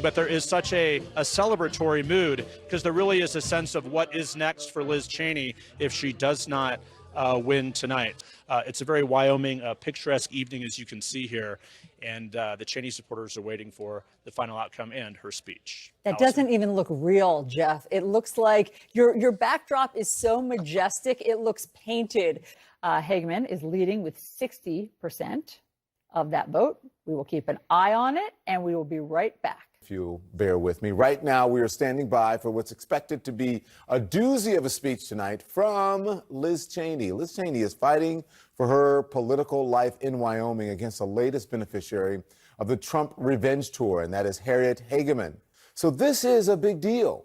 But there is such a celebratory mood because there really is a sense of what is next for Liz Cheney if she does not win tonight. It's a very Wyoming picturesque evening, as you can see here, and the Cheney supporters are waiting for the final outcome and her speech. That doesn't even look real, Jeff. It looks like your backdrop is so majestic, it looks painted. Hageman is leading with 60% of that vote. We will keep an eye on it, and we will be right back. If you'll bear with me. Right now, we are standing by for what's expected to be a doozy of a speech tonight from Liz Cheney. Liz Cheney is fighting for her political life in Wyoming against the latest beneficiary of the Trump revenge tour, and that is Harriet Hageman. So this is a big deal.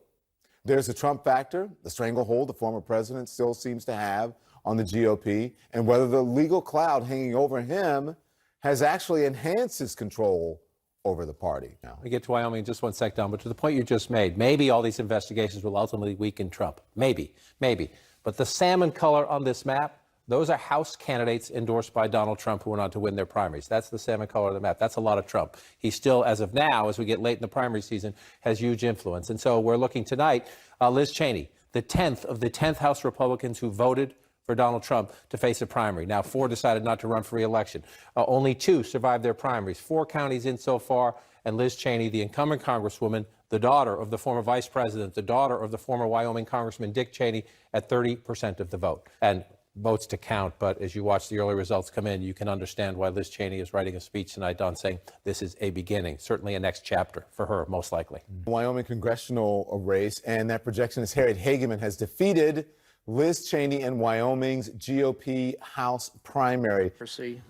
There's the Trump factor, the stranglehold the former president still seems to have on the GOP, and whether the legal cloud hanging over him has actually enhanced his control over the party. Now, we get to Wyoming in just one sec, Don, but to the point you just made, maybe all these investigations will ultimately weaken Trump. Maybe. But the salmon color on this map, those are House candidates endorsed by Donald Trump who went on to win their primaries. That's the salmon color of the map. That's a lot of Trump. He still, as of now, as we get late in the primary season, has huge influence. And so we're looking tonight, Liz Cheney, the 10th of the 10th House Republicans who voted for Donald Trump to face a primary. Now, 4 decided not to run for re-election. Only 2 survived their primaries. 4 counties in so far, and Liz Cheney, the incumbent congresswoman, the daughter of the former vice president, the daughter of the former Wyoming Congressman Dick Cheney, at 30% of the vote. And votes to count, but as you watch the early results come in, you can understand why Liz Cheney is writing a speech tonight, Don, saying this is a beginning, certainly a next chapter for her, most likely. Wyoming congressional race, and that projection is Harriet Hageman has defeated Liz Cheney in Wyoming's GOP House primary. Proceed.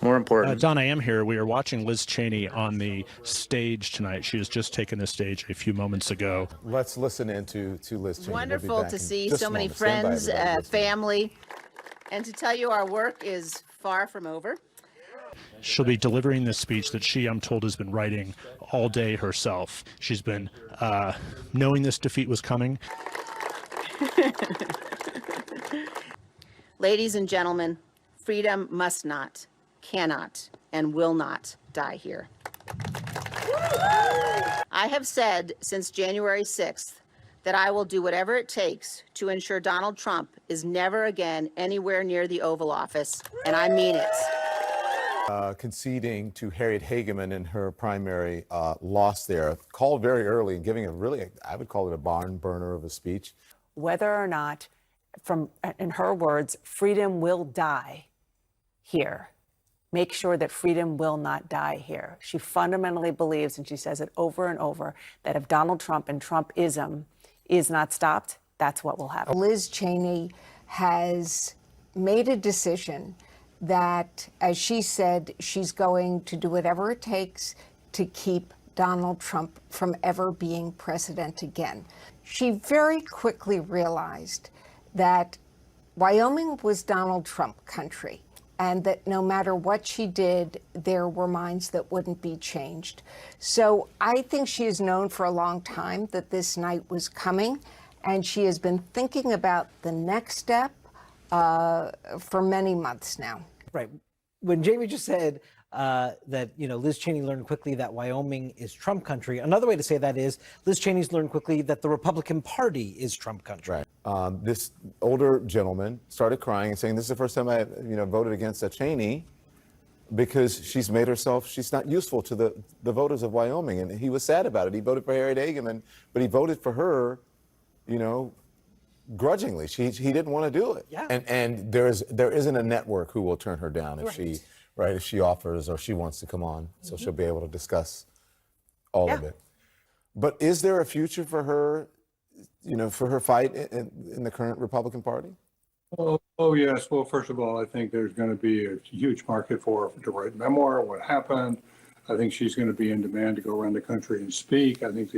More important. Don, I am here. We are watching Liz Cheney on the stage tonight. She has just taken the stage a few moments ago. Let's listen in to Liz Cheney. Wonderful to see so many friends, family, and to tell you our work is far from over. She'll be delivering this speech that she, I'm told, has been writing all day herself. She's been knowing this defeat was coming. Ladies and gentlemen, freedom must not, cannot, and will not die here. I have said since January 6th that I will do whatever it takes to ensure Donald Trump is never again anywhere near the Oval Office, and I mean it. Conceding to Harriet Hageman in her primary loss there, called very early and giving a really, I would call it a barn burner of a speech. Whether or not, in her words, freedom will die here. Make sure that freedom will not die here. She fundamentally believes, and she says it over and over, that if Donald Trump and Trumpism is not stopped, that's what will happen. Liz Cheney has made a decision that, as she said, she's going to do whatever it takes to keep Donald Trump from ever being president again. She very quickly realized that Wyoming was Donald Trump country, and that no matter what she did, there were minds that wouldn't be changed. So I think she has known for a long time that this night was coming, and she has been thinking about the next step for many months now. Right. When Jamie just said that, Liz Cheney learned quickly that Wyoming is Trump country, another way to say that is Liz Cheney's learned quickly that the Republican Party is Trump country. Right. This older gentleman started crying and saying, this is the first time I, voted against a Cheney because she's made herself, she's not useful to the voters of Wyoming. And he was sad about it. He voted for Harriet Hageman, but he voted for her, grudgingly. He didn't want to do it. Yeah. And there isn't a network who will turn her down if if she offers or she wants to come on. So she'll be able to discuss all of it. But is there a future for her, for her fight in the current Republican Party? Oh, yes. Well, first of all, I think there's going to be a huge market for her to write memoir, what happened. I think she's going to be in demand to go around the country and speak. I think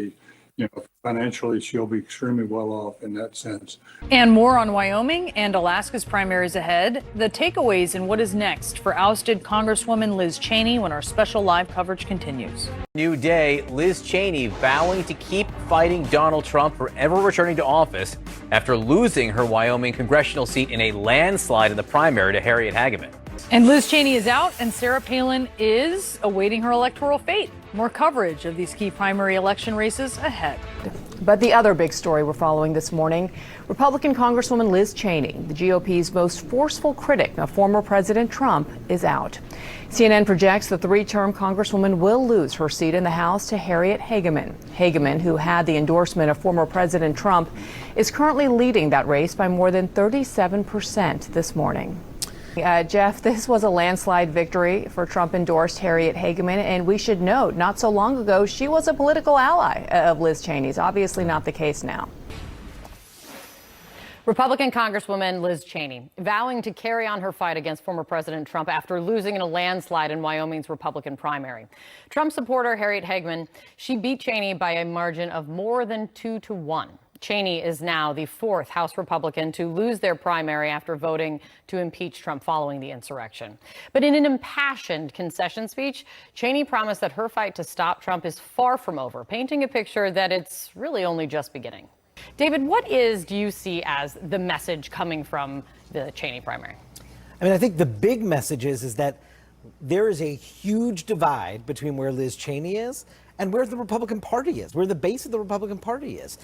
financially, she'll be extremely well off in that sense. And more on Wyoming and Alaska's primaries ahead. The takeaways and what is next for ousted Congresswoman Liz Cheney when our special live coverage continues. New day, Liz Cheney vowing to keep fighting Donald Trump for ever returning to office after losing her Wyoming congressional seat in a landslide in the primary to Harriet Hageman. And Liz Cheney is out, and Sarah Palin is awaiting her electoral fate. More coverage of these key primary election races ahead. But the other big story we're following this morning, Republican Congresswoman Liz Cheney, the GOP's most forceful critic of former President Trump, is out. CNN projects the three-term Congresswoman will lose her seat in the House to Harriet Hageman. Hageman, who had the endorsement of former President Trump, is currently leading that race by more than 37% this morning. Jeff, this was a landslide victory for Trump-endorsed Harriet Hageman, and we should note, not so long ago, she was a political ally of Liz Cheney's. Obviously not the case now. Republican Congresswoman Liz Cheney vowing to carry on her fight against former President Trump after losing in a landslide in Wyoming's Republican primary. Trump supporter Harriet Hageman, she beat Cheney by a margin of more than 2-1. Cheney is now the fourth House Republican to lose their primary after voting to impeach Trump following the insurrection. But in an impassioned concession speech, Cheney promised that her fight to stop Trump is far from over, painting a picture that it's really only just beginning. David, do you see as the message coming from the Cheney primary? I mean, I think the big message is that there is a huge divide between where Liz Cheney is and where the Republican Party is, where the base of the Republican Party is.